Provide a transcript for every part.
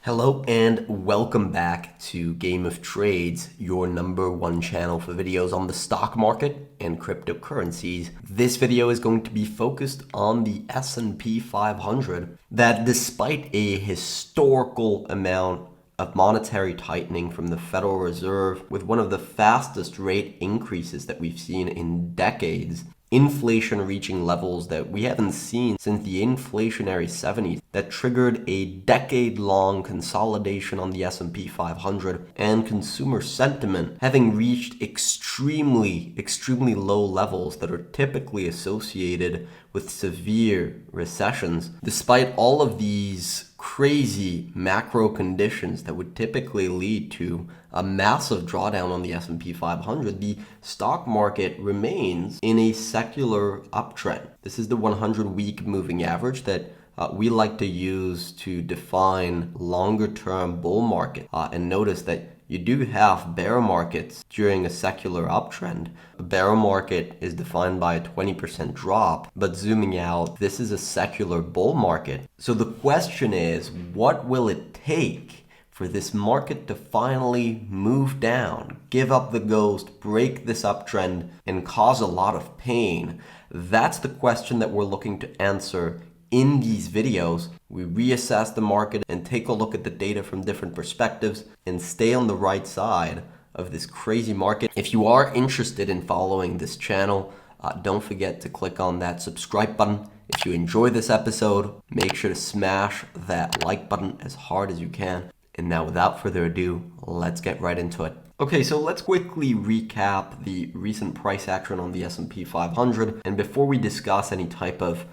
Hello and welcome back to Game of Trades, your #1 channel for videos on the stock market and cryptocurrencies. This video is going to be focused on the S&P 500 that despite a historical amount of monetary tightening from the Federal Reserve with one of the fastest rate increases that we've seen in decades, inflation reaching levels that we haven't seen since the inflationary 70s that triggered a decade-long consolidation on the S&P 500 and consumer sentiment having reached extremely low levels that are typically associated with severe recessions. Despite all of these crazy macro conditions that would typically lead to a massive drawdown on the S&P 500, the stock market remains in a secular uptrend. This is the 100-week moving average that we like to use to define longer-term bull market. And notice that you do have bear markets during a secular uptrend. A bear market is defined by a 20% drop, but zooming out, this is a secular bull market. So the question is, what will it take for this market to finally move down, give up the ghost, break this uptrend, and cause a lot of pain? That's the question that we're looking to answer in these videos. We reassess the market and take a look at the data from different perspectives and stay on the right side of this crazy market. If you are interested in following this channel, don't forget to click on that subscribe button. If you enjoy this episode, make sure to smash that like button as hard as you can. And now without further ado, let's get right into it. Okay, so let's quickly recap the recent price action on the S&P 500. And before we discuss any type of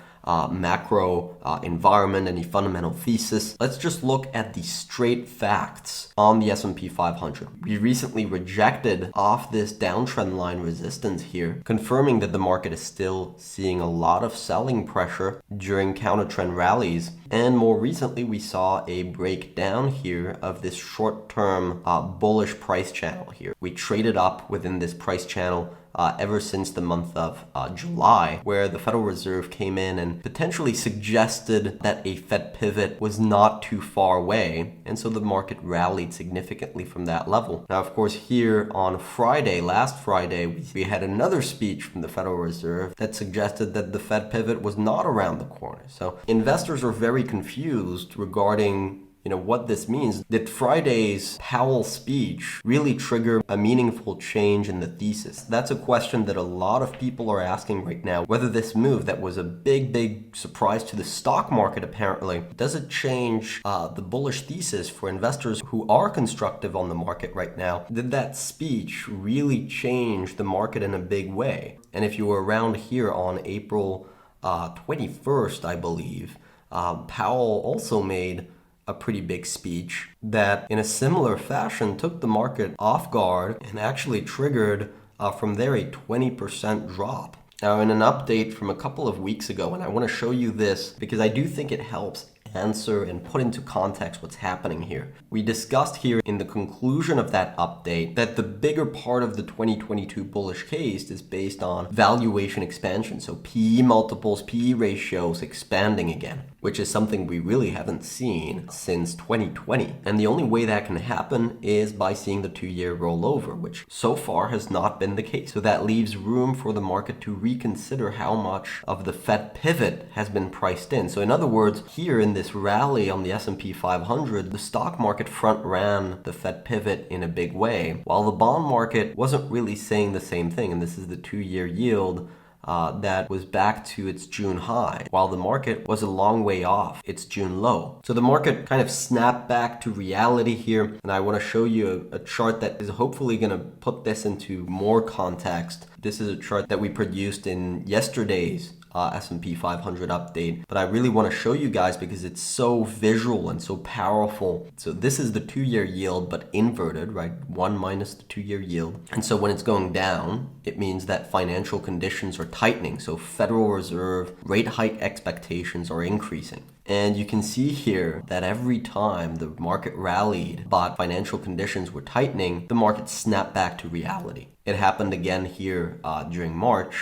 macro environment, any fundamental thesis, let's just look at the straight facts on the S&P 500. We recently rejected off this downtrend line resistance here, confirming that the market is still seeing a lot of selling pressure during counter-trend rallies. And more recently, we saw a breakdown here of this short-term bullish price channel here. We traded up within this price channel ever since the month of July, where the Federal Reserve came in and potentially suggested that a Fed pivot was not too far away, and so the market rallied significantly from that level. Now, of course, here on Friday, last Friday, we had another speech from the Federal Reserve that suggested that the Fed pivot was not around the corner. So investors are very confused regarding what this means. Did Friday's Powell speech really trigger a meaningful change in the thesis? That's a question that a lot of people are asking right now. Whether this move that was a big surprise to the stock market apparently, does it change the bullish thesis for investors who are constructive on the market right now? Did that speech really change the market in a big way? And if you were around here on April 21st, I believe, Powell also made a pretty big speech that in a similar fashion took the market off guard and actually triggered from there a 20% drop. Now, in an update from a couple of weeks ago, and I want to show you this because I do think it helps answer and put into context what's happening here. We discussed here in the conclusion of that update that the bigger part of the 2022 bullish case is based on valuation expansion. So PE multiples, PE ratios expanding again, which is something we really haven't seen since 2020. And the only way that can happen is by seeing the 2-year rollover, which so far has not been the case. So that leaves room for the market to reconsider how much of the Fed pivot has been priced in. So in other words, here in this rally on the S&P 500, the stock market front ran the Fed pivot in a big way, while the bond market wasn't really saying the same thing. And this is the 2-year yield that was back to its June high, while the market was a long way off its June low. So the market kind of snapped back to reality here, and I want to show you a chart that is hopefully going to put this into more context. This is a chart that we produced in yesterday's S&P 500 update, but I really want to show you guys because it's so visual and so powerful. So this is the 2-year yield, but inverted, right? 1 minus the 2-year yield. And so when it's going down, it means that financial conditions are tightening. So Federal Reserve rate hike expectations are increasing. And you can see here that every time the market rallied but financial conditions were tightening, the market snapped back to reality. It happened again here during March.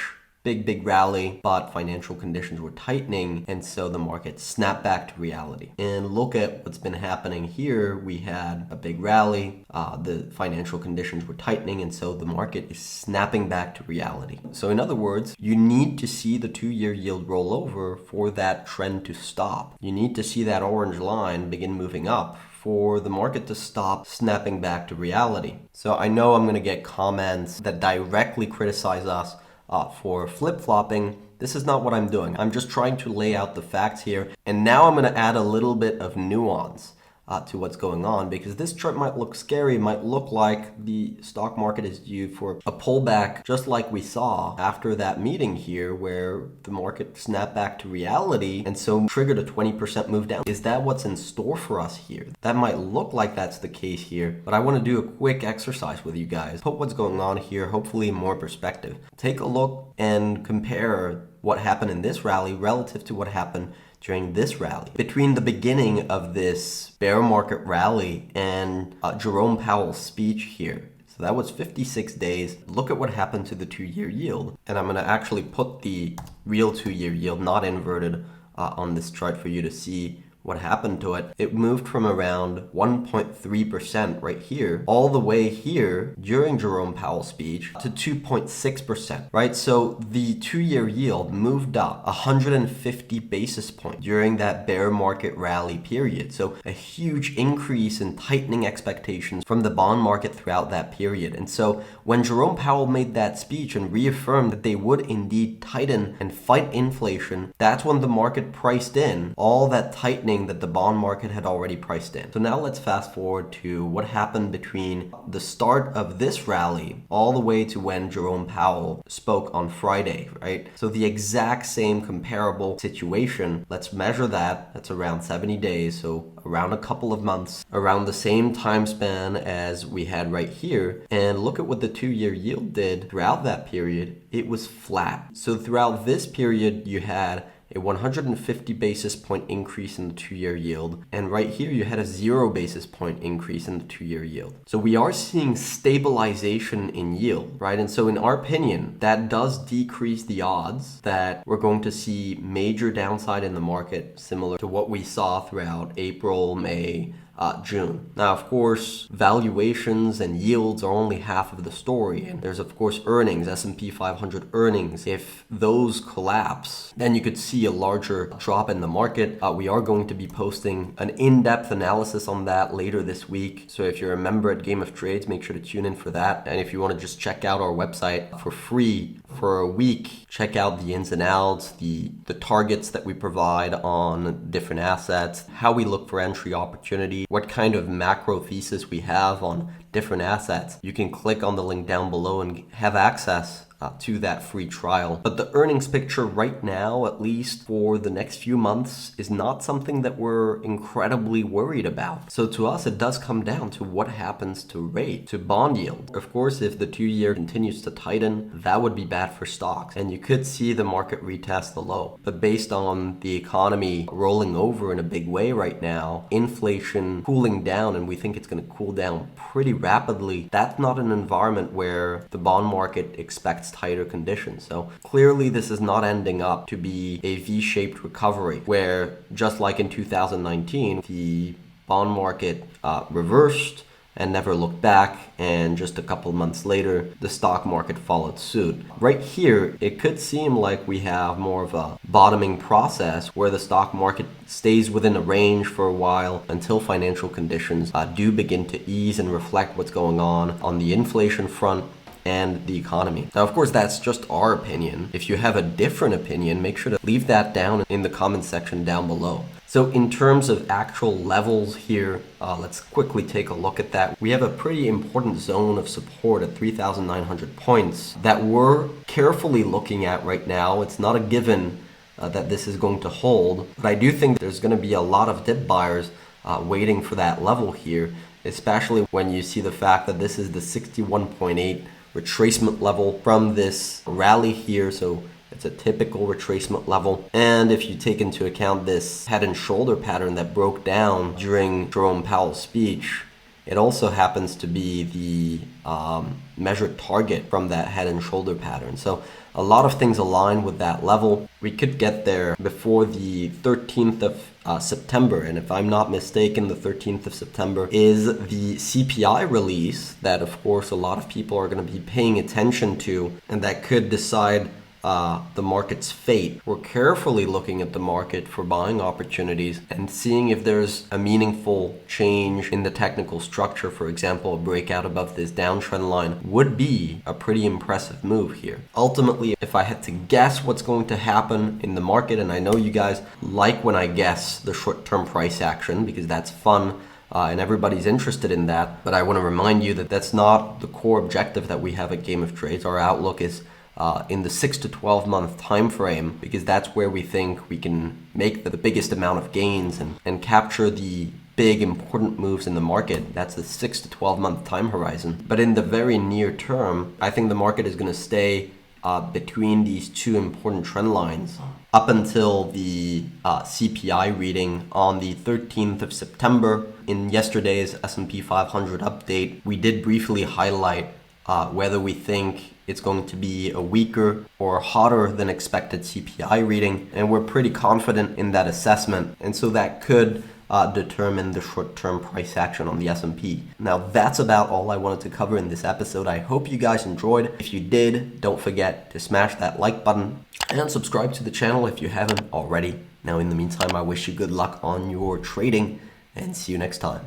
big rally, but financial conditions were tightening, and so the market snapped back to reality. And look at what's been happening here. We had a big rally, the financial conditions were tightening, and so the market is snapping back to reality. So in other words, you need to see the 2-year yield roll over for that trend to stop. You need to see that orange line begin moving up for the market to stop snapping back to reality. So I know I'm going to get comments that directly criticize us for flip-flopping. This is not what I'm doing. I'm just trying to lay out the facts here. And now I'm going to add a little bit of nuance to what's going on, because this chart might look scary. It might look like the stock market is due for a pullback, just like we saw after that meeting here where the market snapped back to reality and so triggered a 20% move down. Is that what's in store for us here? That might look like that's the case here, but I want to do a quick exercise with you guys. Put what's going on here, hopefully in more perspective. Take a look and compare what happened in this rally relative to what happened during this rally. Between the beginning of this bear market rally and Jerome Powell's speech here, so that was 56 days. Look at what happened to the 2-year yield. And I'm going to actually put the real 2-year yield, not inverted, on this chart for you to see what happened to it. It moved from around 1.3% right here all the way here during Jerome Powell's speech to 2.6%, right? So the 2-year yield moved up 150 basis points during that bear market rally period. So a huge increase in tightening expectations from the bond market throughout that period. And so when Jerome Powell made that speech and reaffirmed that they would indeed tighten and fight inflation, that's when the market priced in all that tightening that the bond market had already priced in. So now let's fast forward to what happened between the start of this rally all the way to when Jerome Powell spoke on Friday, right? So the exact same comparable situation. Let's measure that. That's around 70 days, so around a couple of months, around the same time span as we had right here. And look at what the 2-year yield did throughout that period. It was flat. So throughout this period, you had a 150 basis point increase in the 2-year yield. And right here, you had a 0 basis point increase in the 2-year yield. So we are seeing stabilization in yield, right? And so in our opinion, that does decrease the odds that we're going to see major downside in the market, similar to what we saw throughout April, May, June. Now, of course, valuations and yields are only half of the story. And there's, of course, earnings, S&P 500 earnings. If those collapse, then you could see a larger drop in the market. We are going to be posting an in-depth analysis on that later this week. So if you're a member at Game of Trades, make sure to tune in for that. And if you want to just check out our website for free for a week, check out the ins and outs, the targets that we provide on different assets, how we look for entry opportunity, what kind of macro thesis we have on different assets. You can click on the link down below and have access to that free trial. But the earnings picture right now, at least for the next few months, is not something that we're incredibly worried about. So to us, it does come down to what happens to rate, to bond yield. Of course, if the 2-year continues to tighten, that would be bad for stocks. And you could see the market retest the low. But based on the economy rolling over in a big way right now, inflation cooling down, and we think it's going to cool down pretty rapidly, that's not an environment where the bond market expects tighter conditions. So clearly this is not ending up to be a V-shaped recovery where, just like in 2019, the bond market reversed and never looked back, and just a couple months later the stock market followed suit. Right here, it could seem like we have more of a bottoming process where the stock market stays within a range for a while until financial conditions do begin to ease and reflect what's going on the inflation front and the economy. Now, of course, that's just our opinion. If you have a different opinion, make sure to leave that down in the comment section down below. So in terms of actual levels here, let's quickly take a look at that. We have a pretty important zone of support at 3,900 points that we're carefully looking at right now. It's not a given that this is going to hold, but I do think there's going to be a lot of dip buyers waiting for that level here, especially when you see the fact that this is the 61.8 retracement level from this rally here. So it's a typical retracement level. And if you take into account this head and shoulder pattern that broke down during Jerome Powell's speech, It also happens to be the measured target from that head and shoulder pattern. So a lot of things align with that level. We could get there before the 13th of September. And if I'm not mistaken, the 13th of September is the CPI release that, of course, a lot of people are going to be paying attention to, and that could decide the market's fate. We're carefully looking at the market for buying opportunities and seeing if there's a meaningful change in the technical structure. For example, a breakout above this downtrend line would be a pretty impressive move here. Ultimately, if I had to guess what's going to happen in the market, and I know you guys like when I guess the short-term price action because that's fun, and everybody's interested in that, but I want to remind you that that's not the core objective that we have at Game of Trades. Our outlook is in the 6 to 12 month time frame, because that's where we think we can make the biggest amount of gains and capture the big important moves in the market. That's the 6 to 12 month time horizon. But in the very near term, I think the market is going to stay between these two important trend lines up until the CPI reading on the 13th of September. In yesterday's S&P 500 update, we did briefly highlight whether we think it's going to be a weaker or hotter than expected CPI reading, and we're pretty confident in that assessment, and so that could determine the short-term price action on the S&P. Now, that's about all I wanted to cover in this episode. I hope you guys enjoyed. If you did, don't forget to smash that like button and subscribe to the channel if you haven't already. Now, in the meantime, I wish you good luck on your trading, and see you next time.